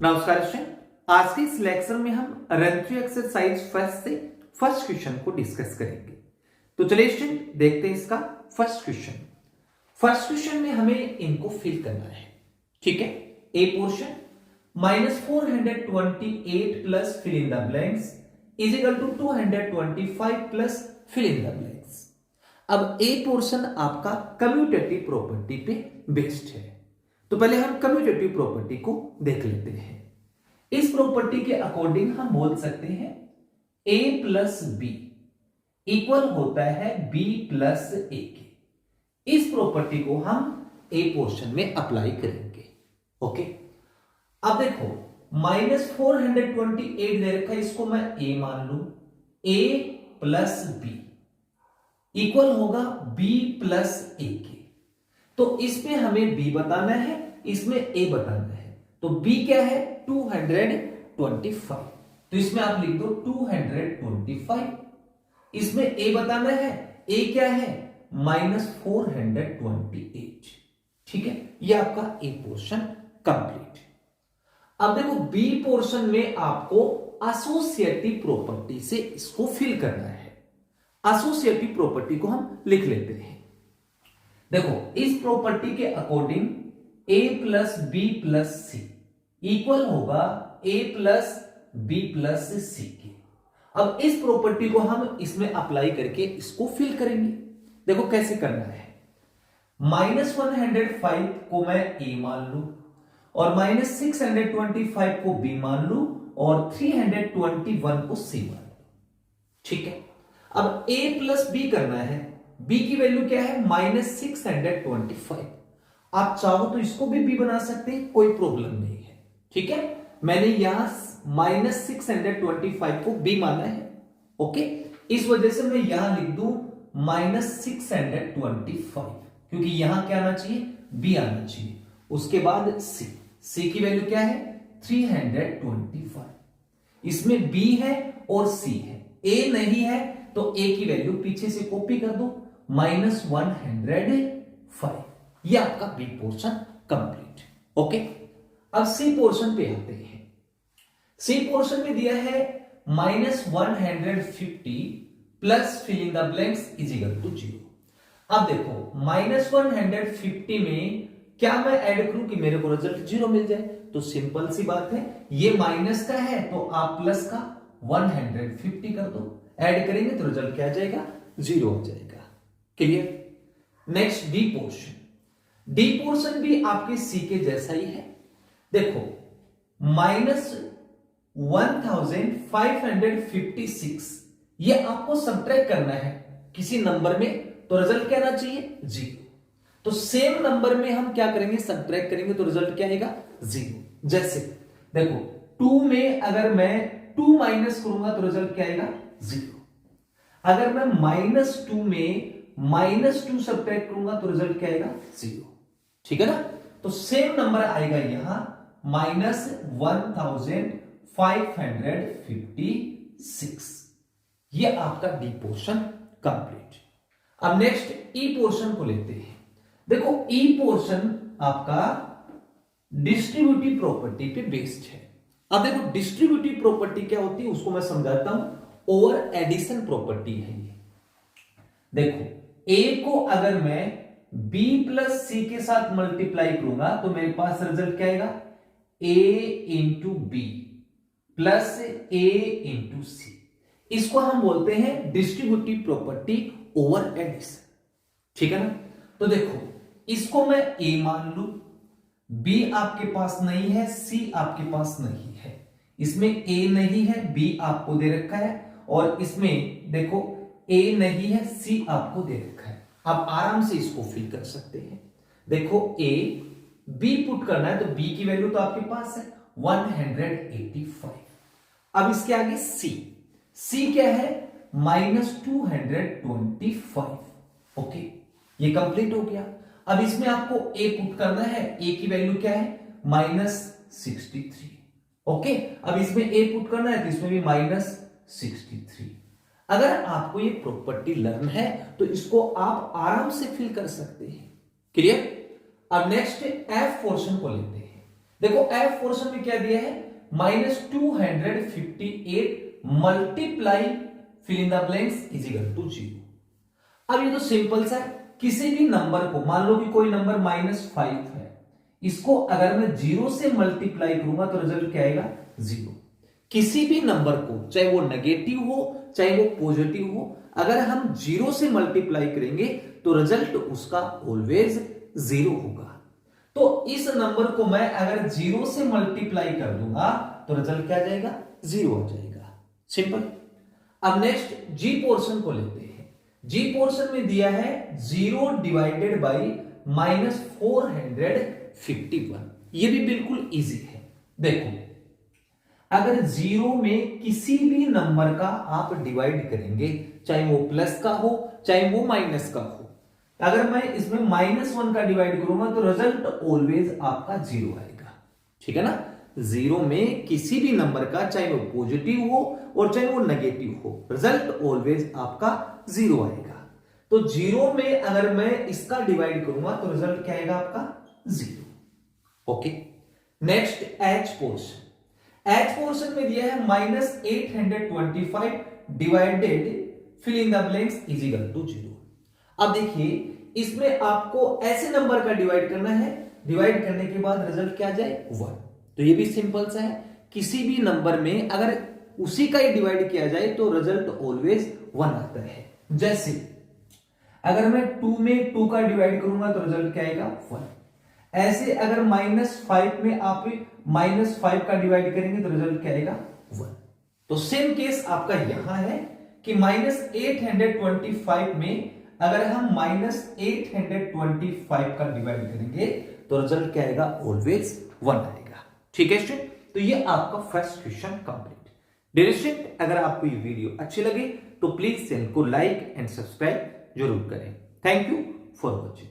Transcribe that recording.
नमस्कार स्टूडेंट, आज के इस लेक्चर में हम रन थ्रू एक्सरसाइज फर्स्ट से फर्स्ट क्वेश्चन को डिस्कस करेंगे। तो चलिए स्टूडेंट देखते हैं इसका फर्स्ट क्वेश्चन। फर्स्ट क्वेश्चन में हमें इनको फिल करना है, ठीक है। A portion -428 plus fill in the blanks is equal to 225 plus fill in the blanks. अब ए पोर्शन आपका कम्यूटेटिव प्रॉपर्टी पे बेस्ड है, तो पहले हम कम्यूटेटिव प्रॉपर्टी को देख लेते हैं। इस प्रॉपर्टी के अकॉर्डिंग हम बोल सकते हैं a प्लस बी इक्वल होता है b प्लस ए के। इस प्रॉपर्टी को हम a पोर्शन में अप्लाई करेंगे, ओके। अब देखो -428 दे रखा है, इसको मैं a मान लू, a प्लस बी इक्वल होगा b प्लस ए के। तो इसमें हमें b बताना है, इसमें a बताना है। तो b क्या है 225, तो इसमें आप लिख दो 225। इसमें a बताना है, a क्या है -428, ठीक है। ये आपका a पोर्शन कंप्लीट। अब देखो b पोर्शन में आपको एसोसिएटिव प्रॉपर्टी से इसको फिल करना है। एसोसिएटिव प्रॉपर्टी को हम लिख लेते हैं। देखो इस प्रॉपर्टी के according a plus B plus C equal होगा a plus B plus C के। अब इस प्रॉपर्टी को हम इसमें अप्लाई करके इसको फिल करेंगे। देखो कैसे करना है, -105 को मैं a मान लू और -625 को b मान लू और 321 को c मान लू, ठीक है। अब a प्लस b करना है, b की वैल्यू क्या है -625। आप चाहो तो इसको भी b बना सकते हैं, कोई प्रॉब्लम नहीं है, ठीक है। मैंने यहां -625 को b माना है, ओके। इस वजह से मैं यहां लिख दूं -625, क्योंकि यहां क्या आना चाहिए b आना चाहिए। उसके बाद c की वैल्यू क्या है 325। इसमें b है और c है, a नहीं है तो a की वैल्यू पीछे से कॉपी कर दो -105। ये आपका बी पोर्शन कंप्लीट, ओके। अब सी पोर्शन पे आते हैं। सी पोर्शन में दिया है -150 plus fill in the blanks is equal to 0। अब देखो -150 में क्या मैं ऐड करूं कि मेरे को रिजल्ट 0 मिल जाए, तो सिंपल सी बात है, ये माइनस का है तो आप प्लस का 150 कर दो, ऐड करेंगे तो रिजल्ट क्या आ जाएगा 0 हो जाएगा। Clear. Next D portion. D portion भी आपके सी के जैसा ही है। देखो -1556 ये आपको सब्ट्रैक्ट करना है किसी नंबर में, तो रिजल्ट क्या आना चाहिए 0। तो सेम नंबर में हम क्या करेंगे सब्ट्रैक्ट करेंगे तो रिजल्ट क्या आएगा 0। जैसे देखो 2 में अगर मैं 2 माइनस करूंगा तो रिजल्ट क्या आएगा 0। अगर मैं -2 में -2 सब्ट्रैक्ट करूंगा तो रिजल्ट क्या आएगा 0, ठीक है ना। तो सेम नंबर आएगा यहां -1556। ये आपका डी पोर्शन कंप्लीट। अब नेक्स्ट ई पोर्शन को लेते हैं। देखो ई पोर्शन आपका डिस्ट्रीब्यूटिव प्रॉपर्टी पे बेस्ड है। अब देखो डिस्ट्रीब्यूटिव प्रॉपर्टी क्या होती है उसको मैं समझाता हूं। ओवर एडिशन प्रॉपर्टी है ये। देखो a को अगर मैं b प्लस सी के साथ मल्टीप्लाई करूंगा तो मेरे पास रिजल्ट क्या आएगा a into B plus a into C. इसको हम बोलते हैं डिस्ट्रीब्यूटिव प्रॉपर्टी ओवर एडिशन, ठीक है ना। तो देखो इसको मैं a मान लू, b आपके पास नहीं है, c आपके पास नहीं है, इसमें a नहीं है, b आपको दे रखा है, और इसमें देखो a नहीं है, c आपको दे रखा है। आप आराम से इसको फिल कर सकते हैं। देखो a b पुट करना है तो b की वैल्यू तो आपके पास है 185। अब इसके आगे c क्या है -225, ओके। ये कंप्लीट हो गया। अब इसमें आपको a पुट करना है, a की वैल्यू क्या है -63, ओके। अब इसमें a पुट करना है तो इसमें भी -63। अगर आपको ये प्रॉपर्टी लर्न है तो इसको आप आराम से फिल कर सकते हैं। क्लियर। अब नेक्स्ट एफ पोर्शन को लेते हैं। देखो एफ पोर्शन में क्या दिया है, -258 multiply fill in the blanks is equal to 0। अब ये तो सिंपल सा है, किसी भी नंबर को, मान लो कि कोई नंबर -5 है, इसको अगर मैं 0 से मल्टीप्लाई करूंगा तो रिजल्ट क्या आएगा, 0। किसी भी नंबर को, चाहे वो नेगेटिव हो चाहे वो पॉजिटिव हो, अगर हम 0 से मल्टीप्लाई करेंगे तो रिजल्ट उसका ऑलवेज 0 होगा। तो इस नंबर को मैं अगर 0 से मल्टीप्लाई कर दूंगा तो रिजल्ट क्या आ जाएगा, 0 आ जाएगा। सिंपल। अब नेक्स्ट जी पोर्शन को लेते हैं। जी पोर्शन में दिया है 0 डिवाइडेड बाई -451। ये भी बिल्कुल इजी है। देखो अगर 0 में किसी भी नंबर का आप डिवाइड करेंगे, चाहे वो प्लस का हो चाहे वो माइनस का हो, अगर मैं इसमें -1 का डिवाइड करूंगा तो रिजल्ट ऑलवेज आपका 0 आएगा। ठीक है ना, 0 में किसी भी नंबर का, चाहे वो पॉजिटिव हो और चाहे वो नेगेटिव हो, रिजल्ट ऑलवेज आपका 0 आएगा। तो 0 में अगर मैं इसका डिवाइड करूंगा तो रिजल्ट क्या आएगा आपका, 0। Okay. Next H portion. H portion में दिया है -825 divided fill in the blanks is equal to 0। अब देखिए इसमें आपको ऐसे नंबर का डिवाइड करना है, डिवाइड करने के बाद रिजल्ट क्या जाए, 1। तो ये भी सिंपल सा है, किसी भी नंबर में अगर उसी का ही डिवाइड किया जाए तो रिजल्ट ऑलवेज 1 आता है। जैसे अगर मैं 2 में 2 का डिवाइड करूंगा तो रिजल्ट क्या आएगा, 1। ऐसे अगर -5 में आप -5 का डिवाइड करेंगे तो रिजल्ट क्या आएगा, 1। तो सेम केस आपका यहां है कि -825 में अगर हम -825 का डिवाइड करेंगे तो रिजल्ट क्या आएगा, ऑलवेज 1 आएगा। ठीक है स्टूडेंट, तो ये आपका first question complete. Dear student, अगर आपको ये वीडियो अच्छी लगे तो प्लीज चैनल को लाइक एंड सब्सक्राइब जरूर करें। Thank you for watching.